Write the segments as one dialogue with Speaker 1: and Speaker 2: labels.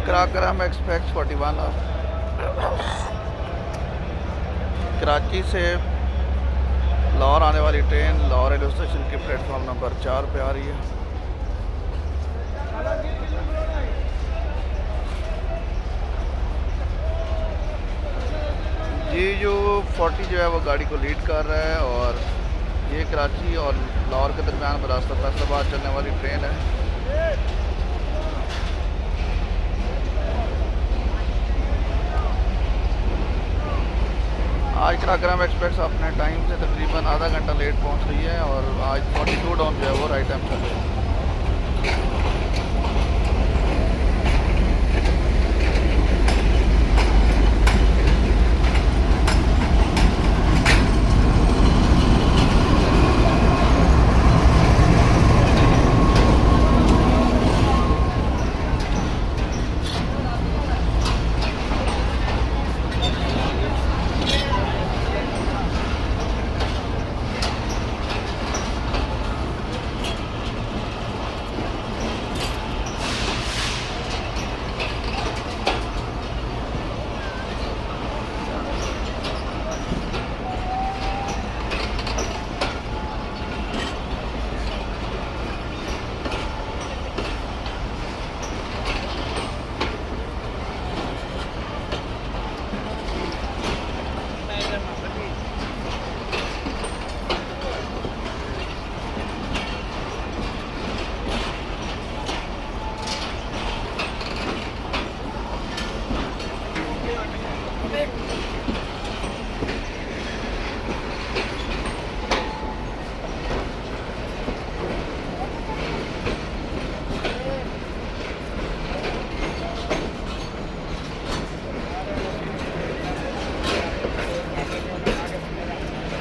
Speaker 1: Karakoram express 41 Karachi से लाहौर आने वाली ट्रेन लाहौर रेलवे स्टेशन के प्लेटफॉर्म नंबर 4 पे आ रही है। GU40 जो है वो गाड़ी को लीड कर रहा है और ये कराची और लाहौर के दरमियान रास्ता फैसलाबाद चलने वाली ट्रेन है। आज कराकरम एक्सप्रेस अपने टाइम से तकरीबन आधा घंटा लेट पहुंच रही है और आज 42 डाउन जो है वो राइट टाइम चल रही है।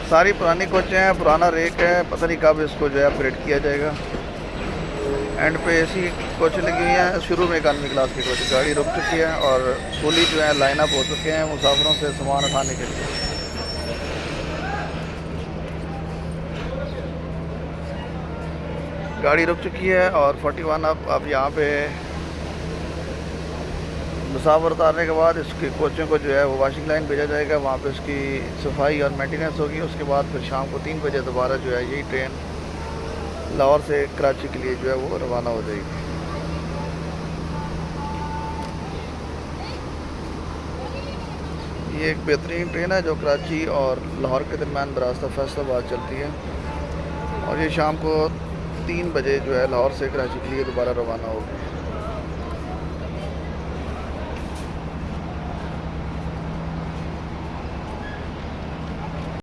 Speaker 1: सारी पुरानी कोचें हैं, पुराना रेक है, पता नहीं कब इसको जो है अपग्रेड किया जाएगा। एंड पे एसी कोच लगी हुई हैं। शुरू में इकॉनमी क्लास की कोच गाड़ी रुक चुकी है और कुली जो है लाइन अप हो चुके हैं मुसाफिरों से सामान उठाने के लिए। गाड़ी रुक चुकी है और 41 अब यहाँ पे मुसाफिर उतारने के बाद इसकी कोचों को जो है वो वॉशिंग लाइन भेजा जाएगा, वहाँ पे उसकी सफाई और मेंटेनेंस होगी। उसके बाद फिर शाम को 3 बजे दोबारा जो है यही ट्रेन लाहौर से कराची के लिए जो है वो रवाना हो जाएगी। ये एक बेहतरीन ट्रेन है जो कराची और लाहौर के दरमियान रास्ता फैसलाबाद चलती है और ये शाम को 3 बजे जो है लाहौर से कराची के लिए दोबारा रवाना होगी।